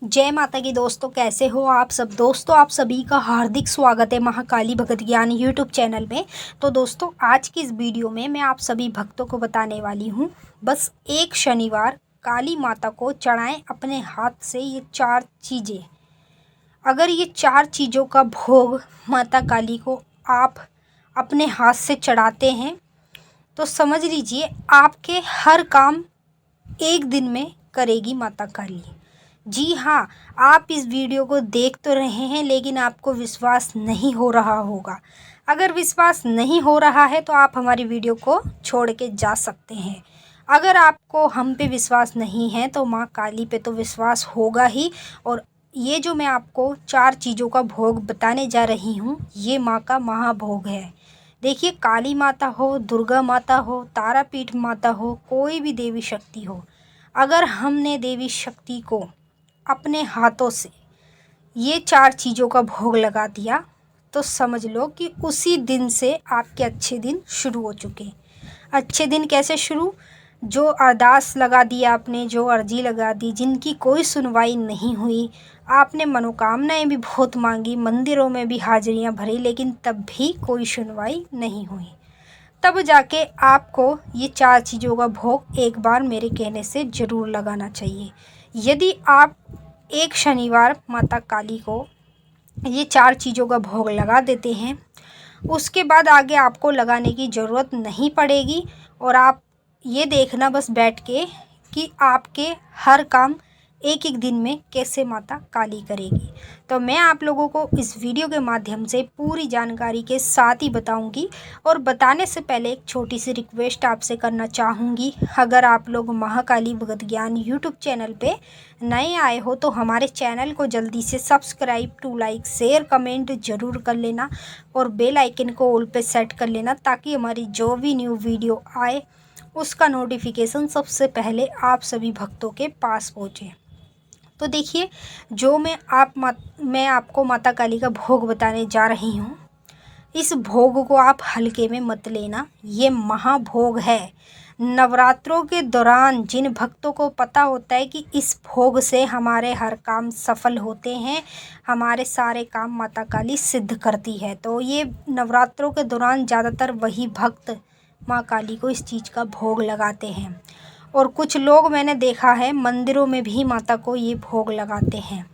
जय माता की दोस्तों, कैसे हो आप सब। दोस्तों, आप सभी का हार्दिक स्वागत है महाकाली भगत ज्ञान यूट्यूब चैनल में। तो दोस्तों, आज की इस वीडियो में मैं आप सभी भक्तों को बताने वाली हूँ, बस एक शनिवार काली माता को चढ़ाएं अपने हाथ से ये 4 चीज़ें। अगर ये 4 चीज़ों का भोग माता काली को आप अपने हाथ से चढ़ाते हैं तो समझ लीजिए आपके हर काम एक दिन में करेगी माता काली। जी हाँ, आप इस वीडियो को देख तो रहे हैं लेकिन आपको विश्वास नहीं हो रहा होगा। अगर विश्वास नहीं हो रहा है तो आप हमारी वीडियो को छोड़ के जा सकते हैं। अगर आपको हम पे विश्वास नहीं है तो माँ काली पे तो विश्वास होगा ही। और ये जो मैं आपको 4 चीज़ों का भोग बताने जा रही हूँ, ये माँ का महाभोग है। देखिए, काली माता हो, दुर्गा माता हो, तारापीठ माता हो, कोई भी देवी शक्ति हो, अगर हमने देवी शक्ति को अपने हाथों से ये 4 चीज़ों का भोग लगा दिया तो समझ लो कि उसी दिन से आपके अच्छे दिन शुरू हो चुके। अच्छे दिन कैसे शुरू? जो अरदास लगा दिया आपने, जो अर्जी लगा दी, जिनकी कोई सुनवाई नहीं हुई, आपने मनोकामनाएं भी बहुत मांगी, मंदिरों में भी हाजिरियां भरी, लेकिन तब भी कोई सुनवाई नहीं हुई, तब जाके आपको ये 4 चीज़ों का भोग एक बार मेरे कहने से ज़रूर लगाना चाहिए। यदि आप एक शनिवार माता काली को ये 4 चीज़ों का भोग लगा देते हैं, उसके बाद आगे आपको लगाने की ज़रूरत नहीं पड़ेगी। और आप ये देखना बस बैठ के कि आपके हर काम एक एक दिन में कैसे माता काली करेगी। तो मैं आप लोगों को इस वीडियो के माध्यम से पूरी जानकारी के साथ ही बताऊंगी। और बताने से पहले एक छोटी सी रिक्वेस्ट आपसे करना चाहूँगी, अगर आप लोग महाकाली भगत ज्ञान यूट्यूब चैनल पे नए आए हो तो हमारे चैनल को जल्दी से subscribe to like share comment ज़रूर कर लेना और बेल आइकन को ऑल पे सेट कर लेना, ताकि हमारी जो भी न्यू वीडियो आए उसका नोटिफिकेशन सबसे पहले आप सभी भक्तों के पास पहुँचे। तो देखिए, जो मैं आपको माता काली का भोग बताने जा रही हूँ, इस भोग को आप हल्के में मत लेना। ये महाभोग है। नवरात्रों के दौरान जिन भक्तों को पता होता है कि इस भोग से हमारे हर काम सफल होते हैं, हमारे सारे काम माता काली सिद्ध करती है, तो ये नवरात्रों के दौरान ज़्यादातर वही भक्त माँ काली को इस चीज़ का भोग लगाते हैं। और कुछ लोग मैंने देखा है मंदिरों में भी माता को ये भोग लगाते हैं।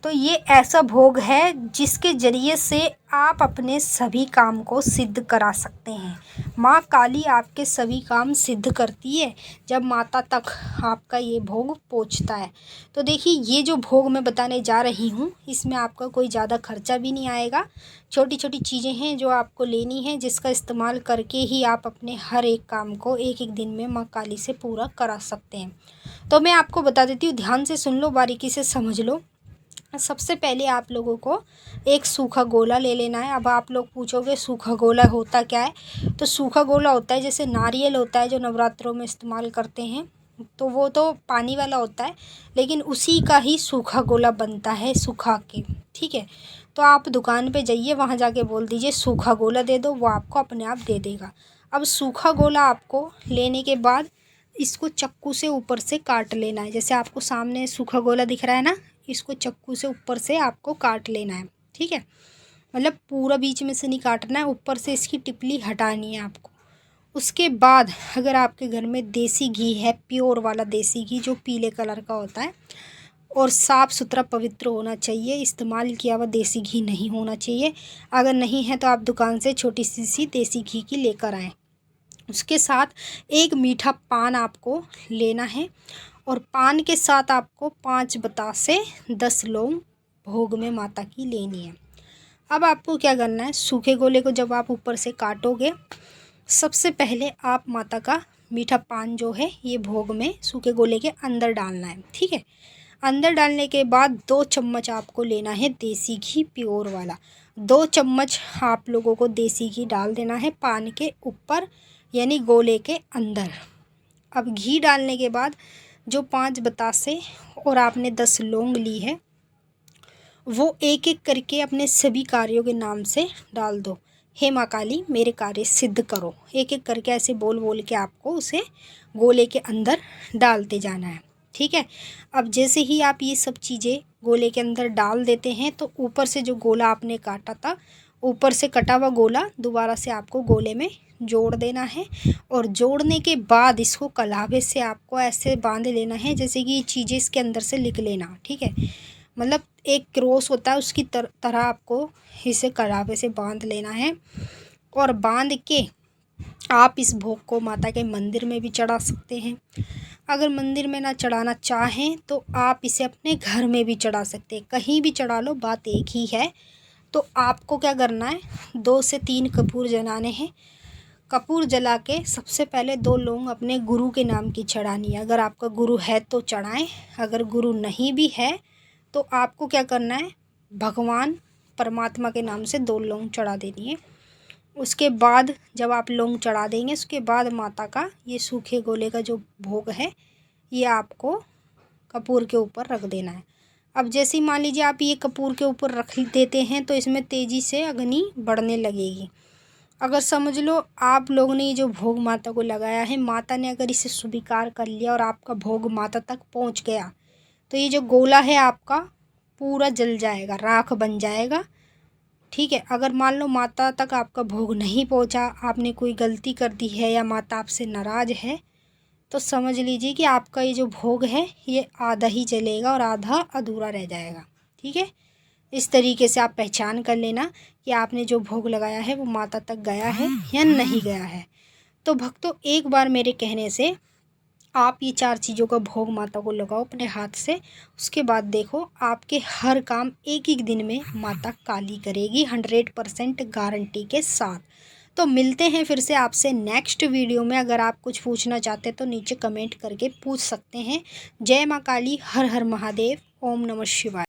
तो ये ऐसा भोग है जिसके ज़रिए से आप अपने सभी काम को सिद्ध करा सकते हैं। माँ काली आपके सभी काम सिद्ध करती है जब माता तक आपका ये भोग पहुँचता है। तो देखिए, ये जो भोग मैं बताने जा रही हूँ, इसमें आपका कोई ज़्यादा खर्चा भी नहीं आएगा। छोटी छोटी चीज़ें हैं जो आपको लेनी है, जिसका इस्तेमाल करके ही आप अपने हर एक काम को एक एक दिन में माँ काली से पूरा करा सकते हैं। तो मैं आपको बता देती हूँ, ध्यान से सुन लो, बारीकी से समझ लो। सबसे पहले आप लोगों को एक सूखा गोला ले लेना है। अब आप लोग पूछोगे सूखा गोला होता क्या है? तो सूखा गोला होता है जैसे नारियल होता है जो नवरात्रों में इस्तेमाल करते हैं, तो वो तो पानी वाला होता है, लेकिन उसी का ही सूखा गोला बनता है सुखा के। ठीक है, तो आप दुकान पे जाइए, वहाँ जाके बोल दीजिए सूखा गोला दे दो, वो आपको अपने आप दे देगा। अब सूखा गोला आपको लेने के बाद इसको चक्कू से ऊपर से काट लेना है। जैसे आपको सामने सूखा गोला दिख रहा है ना, इसको चक्कू से ऊपर से आपको काट लेना है। ठीक है, मतलब पूरा बीच में से नहीं काटना है, ऊपर से इसकी टिपली हटानी है आपको। उसके बाद अगर आपके घर में देसी घी है, प्योर वाला देसी घी जो पीले कलर का होता है और साफ़ सुथरा पवित्र होना चाहिए, इस्तेमाल किया हुआ देसी घी नहीं होना चाहिए। अगर नहीं है तो आप दुकान से छोटी सी देसी घी की लेकर आएँ। उसके साथ एक मीठा पान आपको लेना है और पान के साथ आपको 5 बतासे 10 लौंग भोग में माता की लेनी है। अब आपको क्या करना है, सूखे गोले को जब आप ऊपर से काटोगे, सबसे पहले आप माता का मीठा पान जो है ये भोग में सूखे गोले के अंदर डालना है। ठीक है, अंदर डालने के बाद 2 चम्मच आपको लेना है देसी घी प्योर वाला। 2 चम्मच आप लोगों को देसी घी डाल देना है पान के ऊपर, यानी गोले के अंदर। अब घी डालने के बाद जो 5 बतासे और आपने 10 लौंग ली है, वो एक एक करके अपने सभी कार्यों के नाम से डाल दो। हे माँ काली मेरे कार्य सिद्ध करो, एक एक करके ऐसे बोल बोल के आपको उसे गोले के अंदर डालते जाना है। ठीक है। अब जैसे ही आप ये सब चीज़ें गोले के अंदर डाल देते हैं तो ऊपर से जो गोला आपने काटा था, ऊपर से कटा हुआ गोला दोबारा से आपको गोले में जोड़ देना है। और जोड़ने के बाद इसको कलावे से आपको ऐसे बांध लेना है जैसे कि ये चीज़ें इसके अंदर से लिख लेना, ठीक है। मतलब एक क्रॉस होता है उसकी तरह आपको इसे कलावे से बांध लेना है। और बांध के आप इस भोग को माता के मंदिर में भी चढ़ा सकते हैं। अगर मंदिर में ना चढ़ाना चाहें तो आप इसे अपने घर में भी चढ़ा सकते हैं, कहीं भी चढ़ा लो, बात एक ही है। तो आपको क्या करना है, 2 से 3 कपूर जलाने हैं। कपूर जला के सबसे पहले 2 लौंग अपने गुरु के नाम की चढ़ानी है। अगर आपका गुरु है तो चढ़ाएं, अगर गुरु नहीं भी है तो आपको क्या करना है, भगवान परमात्मा के नाम से 2 लौंग चढ़ा देनी है। उसके बाद जब आप लौंग चढ़ा देंगे उसके बाद माता का ये सूखे गोले का जो भोग है ये आपको कपूर के ऊपर रख देना है। अब जैसे ही मान लीजिए आप ये कपूर के ऊपर रख देते हैं तो इसमें तेज़ी से अग्नि बढ़ने लगेगी। अगर समझ लो आप लोगों ने ये जो भोग माता को लगाया है, माता ने अगर इसे स्वीकार कर लिया और आपका भोग माता तक पहुंच गया तो ये जो गोला है आपका पूरा जल जाएगा, राख बन जाएगा, ठीक है। अगर मान लो माता तक आपका भोग नहीं पहुंचा, आपने कोई गलती कर दी है या माता आपसे नाराज़ है, तो समझ लीजिए कि आपका ये जो भोग है ये आधा ही जलेगा और आधा अधूरा रह जाएगा, ठीक है। इस तरीके से आप पहचान कर लेना कि आपने जो भोग लगाया है वो माता तक गया है या नहीं गया है। तो भक्तों, एक बार मेरे कहने से आप ये 4 चीज़ों का भोग माता को लगाओ अपने हाथ से, उसके बाद देखो आपके हर काम एक एक दिन में माता काली करेगी 100% गारंटी के साथ। तो मिलते हैं फिर से आपसे नेक्स्ट वीडियो में। अगर आप कुछ पूछना चाहते हैं तो नीचे कमेंट करके पूछ सकते हैं। जय माँ काली, हर हर महादेव, ओम नमः शिवाय।